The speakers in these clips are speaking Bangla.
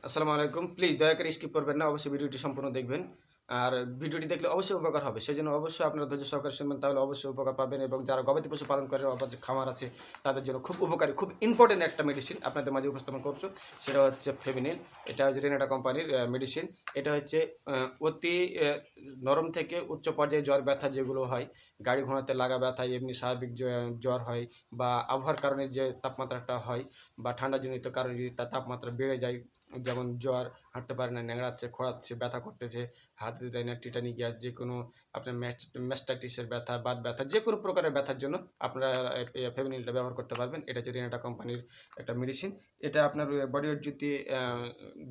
আসসালামু আলাইকুম। প্লিজ দয়া করে স্কিপ করবেন না। অবশ্যই ভিডিওটি সম্পূর্ণ দেখবেন। আর ভিডিওটি দেখলে অবশ্যই উপকার হবে। সেজন্য অবশ্যই আপনারা ধৈর্য সহকারে শুনবেন, তাহলে অবশ্যই উপকার পাবেন। এবং যারা গবাদি পশু পালন করে, আবার যে খামার আছে, তাদের জন্য খুব উপকারী, খুব ইম্পোর্টেন্ট একটা মেডিসিন আপনাদের মাঝে উপস্থাপন করছো। সেটা হচ্ছে ফেমিনিল। এটা হচ্ছে রেনাটা কোম্পানির মেডিসিন। এটা হচ্ছে অতি নরম থেকে উচ্চ পর্যায়ে জ্বর ব্যথা যেগুলো হয়, গাড়ি ঘোড়াতে লাগা ব্যথা, এমনি স্বাভাবিক জ্বর হয়, বা আবহাওয়ার কারণে যে তাপমাত্রাটা হয়, বা ঠান্ডাজনিত কারণে যদি তার তাপমাত্রা বেড়ে যায়, যেমন জ্বর, হাঁটতে পারে না, ন্যাংড়াচ্ছে, খোঁড়াচ্ছে, ব্যথা করতেছে, হাত দিতে দেয় না, টিটানি গ্যাস, যে কোনো আপনার ম্যাস্টাইটিসের ব্যথা, বাত ব্যথা, যে কোনো প্রকারের ব্যথার জন্য আপনারা ফেমিনিলটা ব্যবহার করতে পারবেন। এটা হচ্ছে রেনাটা কোম্পানির একটা মেডিসিন। এটা আপনার বডি ওয়েট যদি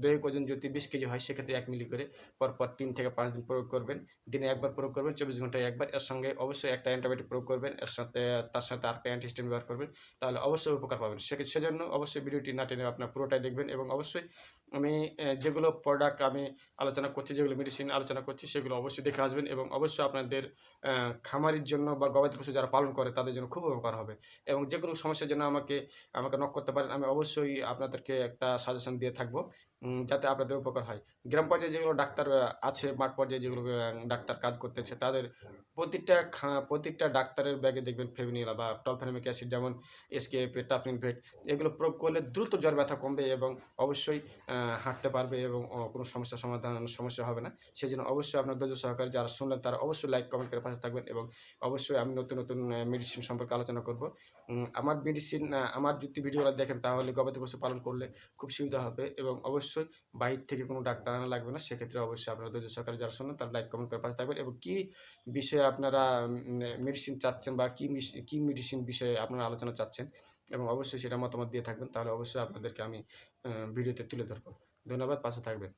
দৈহিক ওজন যদি 20 কেজি হয়, সেক্ষেত্রে 1 মিলি করে পরপর 3 থেকে 5 দিন প্রয়োগ করবেন। দিনে একবার প্রয়োগ করবেন, 24 ঘন্টায় একবার। এর সঙ্গে অবশ্যই একটা অ্যান্টিবায়োটিক প্রয়োগ করবেন, এর সাথে তার সাথে আরেকটা অ্যান্টিহিস্টামিন ব্যবহার করবেন। তাহলে অবশ্যই উপকার পাবেন। সেজন্য অবশ্যই ভিডিওটি না টেনে আপনার পুরোটাই দেখবেন। এবং অবশ্যই আমি যেগুলো প্রোডাক্ট আমি আলোচনা করছি, যেগুলো মেডিসিন আলোচনা করছি, সেগুলো অবশ্যই দেখে আসবেন। এবং অবশ্যই আপনাদের খামারির জন্য বা গবাদি পশু যারা পালন করে, তাদের জন্য খুব উপকার হবে। এবং যে কোনো সমস্যার জন্য আমাকে আমাকে নক করতে পারেন। আমি অবশ্যই আপনাদেরকে একটা সাজেশন দিয়ে থাকবো, যাতে আপনাদের উপকার হয়। গ্রাম পর্যায়ে যেগুলো ডাক্তার আছে, মাঠ পর্যায়ে যেগুলো ডাক্তার কাজ করতেছে, তাদের প্রত্যেকটা ডাক্তারের ব্যাগে দেখবেন ফেমিনিলা বা টলফেনামিক অ্যাসিড, যেমন এসকেএফ, টাফনিনভেট, এগুলো প্রয়োগ করলে দ্রুত জ্বর ব্যথা কমবে, এবং অবশ্যই হাঁটতে পারবে, এবং কোনো সমস্যা হবে না। সেজন্য অবশ্যই আপনার ধৈর্য সহকারে যারা শুনলেন, তারা অবশ্যই লাইক কমেন্ট করে পাশে থাকবেন। এবং অবশ্যই আমি নতুন নতুন মেডিসিন সম্পর্কে আলোচনা করব। আমার মেডিসিন, আমার যদি ভিডিওটা দেখেন, তাহলে গবাদি পশু পালন করলে খুব সুবিধা হবে। এবং অবশ্যই বাইরে থেকে কোনো ডাক্তার আনা লাগবে না। সেক্ষেত্রে অবশ্যই আপনারা ধৈর্য সহকারে যারা শুনলেন, তারা লাইক কমেন্ট করে পাশে থাকবেন। এবং কী বিষয়ে আপনারা মেডিসিন চাচ্ছেন, বা কী মেডিসিন বিষয়ে আপনারা আলোচনা চাচ্ছেন, এবং অবশ্যই সেটা মতামত দিয়ে থাকবেন। তাহলে অবশ্যই আপনাদেরকে আমি ভিডিওতে তুলে ধরবো। ধন্যবাদ, পাশে থাকবেন।